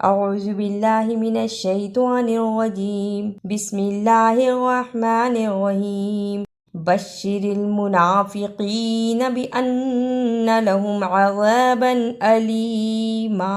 اعوذ باللہ من الشیطان الرجیم بسم اللہ الرحمن الرحیم بشر المنافقین بأن لهم عذابا علیما۔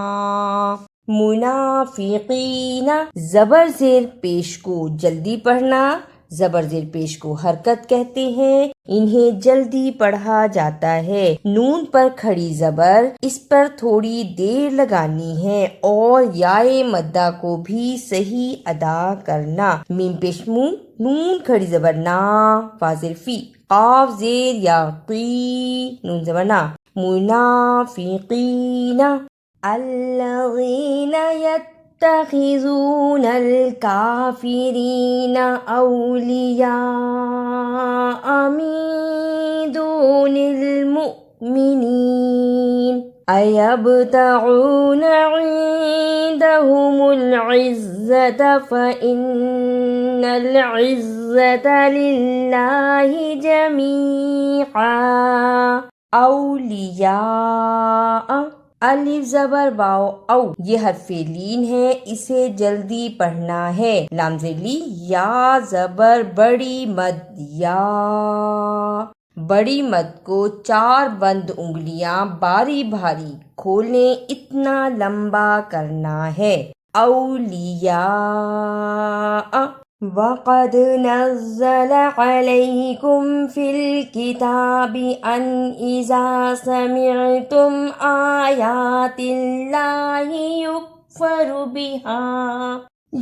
منافقین زبر زیر پیش کو جلدی پڑھنا، زبر زیر پیش کو حرکت کہتے ہیں، انہیں جلدی پڑھا جاتا ہے۔ نون پر کھڑی زبر، اس پر تھوڑی دیر لگانی ہے اور یائے مدہ کو بھی صحیح ادا کرنا۔ میم پیش منہ، نون کھڑی زبر نا، فا زیر فی، قاف زیر یا قی، نون زبر نا۔ منافقین الذین يتخذون الكافرین اولیاء من دون المؤمنین ایبتغون عندهم العزة فإن العزة للہ جمیعا۔ اولیاء الف زبر واو او، یہ حرف لین ہے، اسے جلدی پڑھنا ہے۔ لام زیر لی، یا زبر بڑی مد یا، بڑی مد کو 4 بند انگلیاں باری باری کھولنے، اتنا لمبا کرنا ہے۔ اولیاء وَقَدْ نَزَّلَ عَلَيْكُمْ فِي الْكِتَابِ أَنْ إِذَا سَمِعْتُمْ آيَاتِ اللَّهِ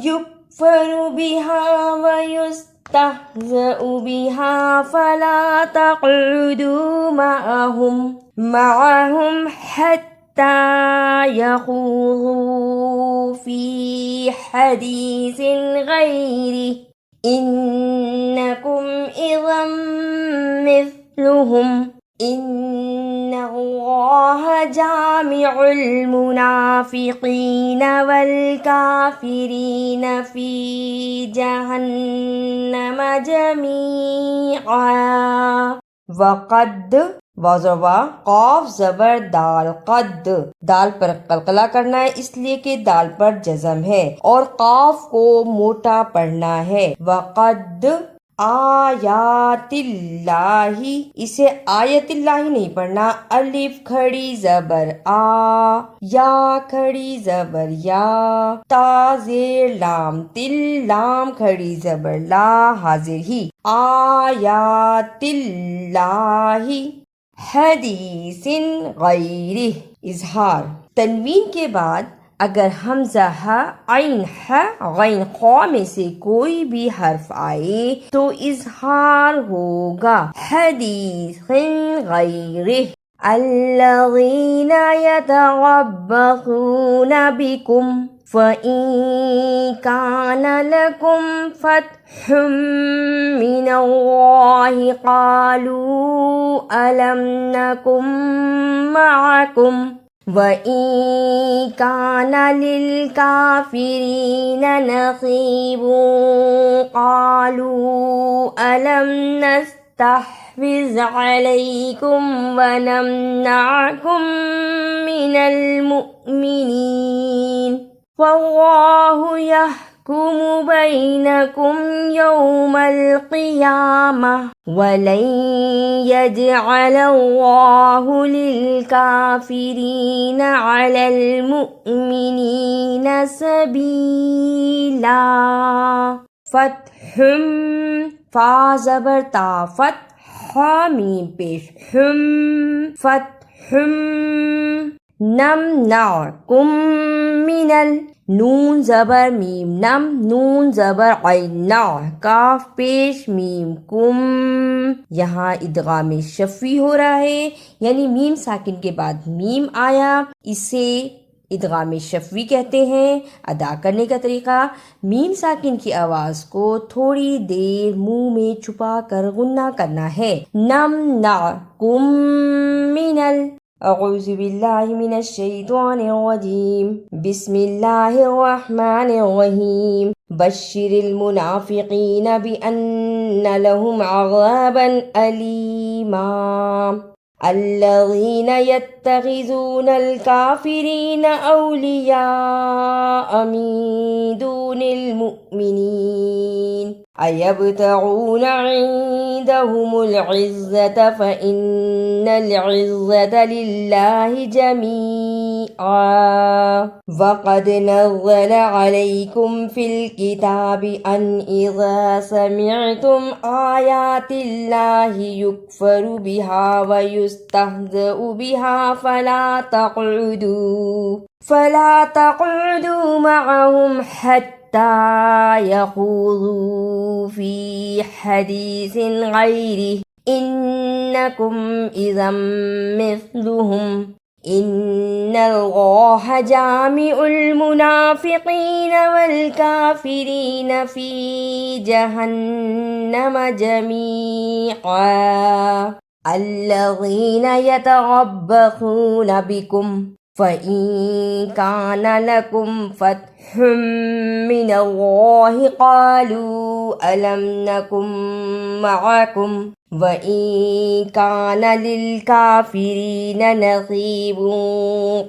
يُكْفَرُ بِهَا وَيُسْتَهْزَأُ بِهَا فَلَا تَقْعُدُوا مَعَهُمْ حَتَّى يَخُوضُوا فِي حَدِيثٍ غَيْرِهِ إِنَّكُمْ إِذًا مِثْلُهُمْ إِنَّ اللَّهَ جَامِعُ الْمُنَافِقِينَ وَالْكَافِرِينَ فِي جَهَنَّمَ جَمِيعًا۔ وَقَدْ واضح قاف زبر دال، قد، دال پر قلقلہ کرنا ہے اس لیے کہ دال پر جزم ہے، اور قاف کو موٹا پڑھنا ہے۔ وقد آیات اللہ، اسے آیت اللہ نہیں پڑھنا، الف کھڑی زبر آ، یا کھڑی زبر یا، تا زیر لام تل، لام کھڑی زبر لا، حاضر ہی، آیات اللہ حدیث غیرہ، اظہار۔ تنوین کے بعد اگر حمزہ ہ، عین ح، غین خا میں سے کوئی بھی حرف آئے تو اظہار ہوگا۔ حدیث غیرہ۔ الذین یتربصون بکم فَإِن كَانَ لَكُمْ فَتْحٌ مِّنَ اللَّهِ قَالُوا أَلَمْ نَكُن مَّعَكُمْ وَإِن كَانَ لِلْكَافِرِينَ نَصِيبٌ قَالُوا أَلَمْ نَسْتَحْوِذْ عَلَيْكُمْ وَنَمْنَعْكُمْ مِنَ الْمُؤْمِنِينَ وَاللَّهُ يَحْكُمُ بَيْنَكُمْ يَوْمَ الْقِيَامَةِ وَلَن يَجْعَلَ اللَّهُ لِلْكَافِرِينَ عَلَى الْمُؤْمِنِينَ سَبِيلًا۔ فتح، فا زبر تا، فتح میم پیش حم، فتح۔ نمنعکم من نون زبر میم نم، نون زبر عین نا، کاف پیش میم کم، یہاں ادغام شفوی ہو رہا ہے، یعنی میم ساکن کے بعد میم آیا، اسے ادغام شفوی کہتے ہیں۔ ادا کرنے کا طریقہ، میم ساکن کی آواز کو تھوڑی دیر منہ میں چھپا کر غنہ کرنا ہے۔ نمنعکم من اعوذ باللہ من الشیطان الرجیم بسم اللہ الرحمن الرحیم بشر المنافقین بأن لهم عذابا علیما۔ الذين يتخذون الكافرين أولياء من دون المؤمنين أيبتغون عندهم العزة فإن العزة لله جميعا وقد نزل عليكم في الكتاب أن إذا سمعتم آيات الله يكفر بها ويستهزأ بها فلا تقعدوا معهم حتى يخوضوا في حديث غيره إنكم إذا مثلهم إن الله جامع المنافقين والكافرين في جهنم جميعا الذين يتربصون بكم فإن كان لكم فتح من الله قالوا ألم نكن معكم وإن كان للكافرين نصيب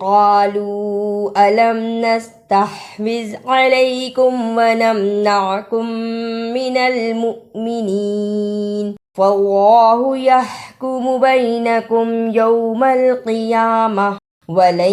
قالوا ألم نستحوذ عليكم ونمنعكم من المؤمنين فالله يحكم بينكم يوم القيامة ولن